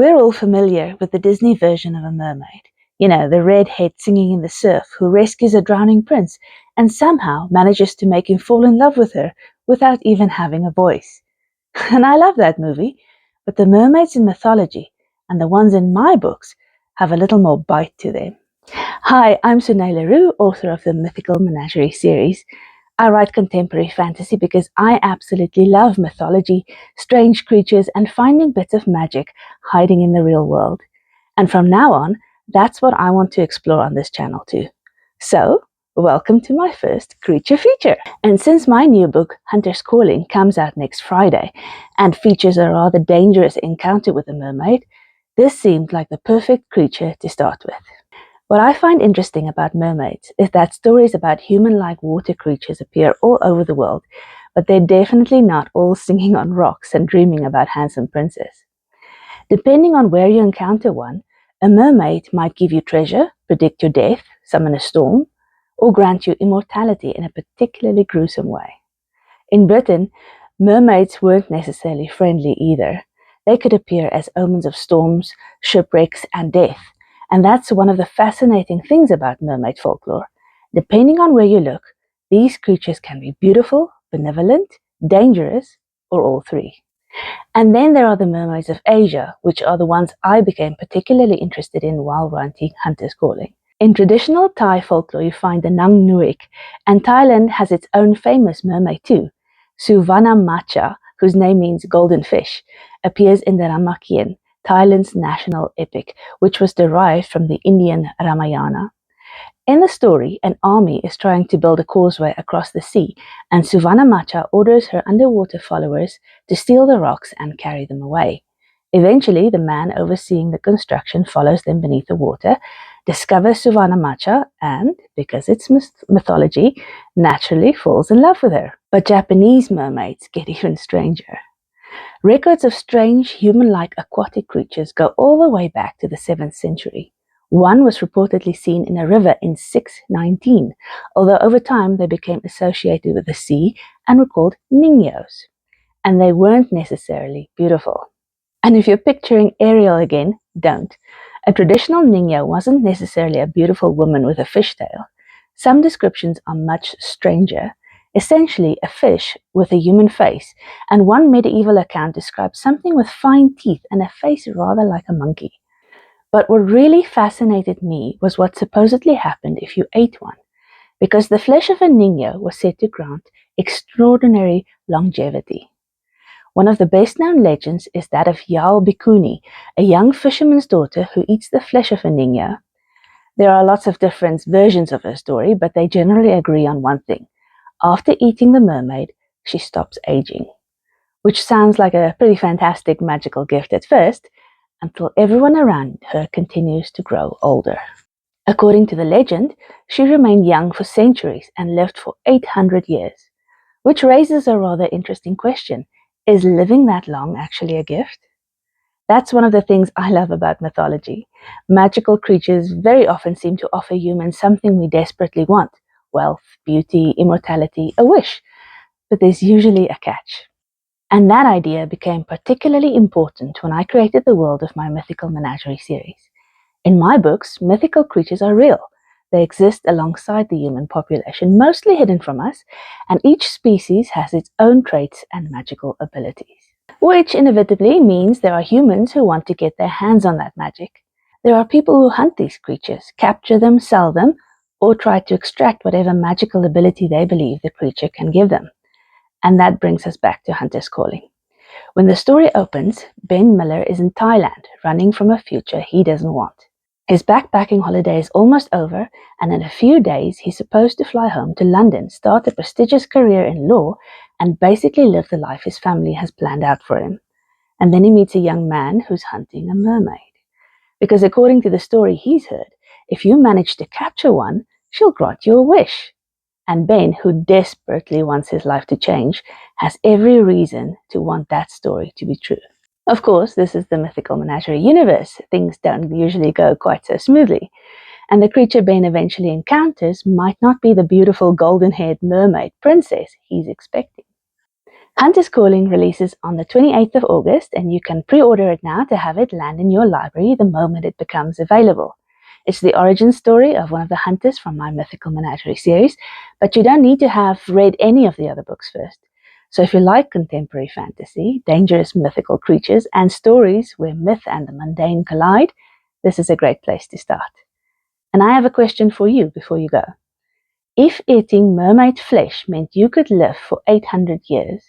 We're all familiar with the Disney version of a mermaid. You know, the redhead singing in the surf who rescues a drowning prince and somehow manages to make him fall in love with her without even having a voice. And I love that movie, but the mermaids in mythology and the ones in my books have a little more bite to them. Hi, I'm Sunay LaRue, author of the Mythical Menagerie series. I write contemporary fantasy because I absolutely love mythology, strange creatures, and finding bits of magic hiding in the real world. And from now on, that's what I want to explore on this channel too. So, welcome to my first creature feature. And since my new book, Hunter's Calling, comes out next Friday and features a rather dangerous encounter with a mermaid, this seemed like the perfect creature to start with. What I find interesting about mermaids is that stories about human-like water creatures appear all over the world, but they're definitely not all singing on rocks and dreaming about handsome princes. Depending on where you encounter one, a mermaid might give you treasure, predict your death, summon a storm, or grant you immortality in a particularly gruesome way. In Britain, mermaids weren't necessarily friendly either. They could appear as omens of storms, shipwrecks, and death. And that's one of the fascinating things about mermaid folklore. Depending on where you look, these creatures can be beautiful, benevolent, dangerous, or all three. And then there are the mermaids of Asia, which are the ones I became particularly interested in while writing Hunter's Calling. In traditional Thai folklore, you find the Nang Nuik, and Thailand has its own famous mermaid too. Suvannamaccha, whose name means golden fish, appears in the Ramakien, Thailand's national epic, which was derived from the Indian Ramayana. In the story, an army is trying to build a causeway across the sea, and Suvannamaccha orders her underwater followers to steal the rocks and carry them away. Eventually, the man overseeing the construction follows them beneath the water, discovers Suvannamaccha, and, because it's mythology, naturally falls in love with her. But Japanese mermaids get even stranger. Records of strange, human-like aquatic creatures go all the way back to the 7th century. One was reportedly seen in a river in 619, although over time they became associated with the sea and were called Ningyos. And they weren't necessarily beautiful. And if you're picturing Ariel again, don't. A traditional Ningyo wasn't necessarily a beautiful woman with a fishtail. Some descriptions are much stranger. Essentially a fish with a human face, and one medieval account describes something with fine teeth and a face rather like a monkey. But what really fascinated me was what supposedly happened if you ate one, because the flesh of a Ningyo was said to grant extraordinary longevity. One of the best-known legends is that of Yao Bikuni, a young fisherman's daughter who eats the flesh of a Ningyo. There are lots of different versions of her story, but they generally agree on one thing. After eating the mermaid, she stops aging, which sounds like a pretty fantastic magical gift at first, until everyone around her continues to grow older. According to the legend, she remained young for centuries and lived for 800 years, which raises a rather interesting question. Is living that long actually a gift? That's one of the things I love about mythology. Magical creatures very often seem to offer humans something we desperately want. Wealth, beauty, immortality, a wish. But there's usually a catch. And that idea became particularly important when I created the world of my Mythical Menagerie series. In my books, mythical creatures are real. They exist alongside the human population, mostly hidden from us, and each species has its own traits and magical abilities. Which inevitably means there are humans who want to get their hands on that magic. There are people who hunt these creatures, capture them, sell them, or try to extract whatever magical ability they believe the creature can give them. And that brings us back to Hunter's Calling. When the story opens, Ben Miller is in Thailand, running from a future he doesn't want. His backpacking holiday is almost over, and in a few days he's supposed to fly home to London, start a prestigious career in law, and basically live the life his family has planned out for him. And then he meets a young man who's hunting a mermaid. Because according to the story he's heard, if you manage to capture one, she'll grant you a wish. And Ben, who desperately wants his life to change, has every reason to want that story to be true. Of course, this is the Mythical Menagerie universe. Things don't usually go quite so smoothly. And the creature Ben eventually encounters might not be the beautiful golden-haired mermaid princess he's expecting. Hunter's Calling releases on the 28th of August, and you can pre-order it now to have it land in your library the moment it becomes available. It's the origin story of one of the hunters from my Mythical Menagerie series, but you don't need to have read any of the other books first. So if you like contemporary fantasy, dangerous mythical creatures, and stories where myth and the mundane collide, this is a great place to start. And I have a question for you before you go. If eating mermaid flesh meant you could live for 800 years,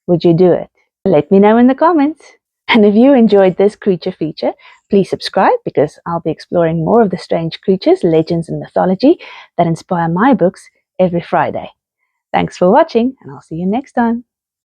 would you do it? Let me know in the comments. And if you enjoyed this creature feature, please subscribe because I'll be exploring more of the strange creatures, legends, and mythology that inspire my books every Friday. Thanks for watching, and I'll see you next time.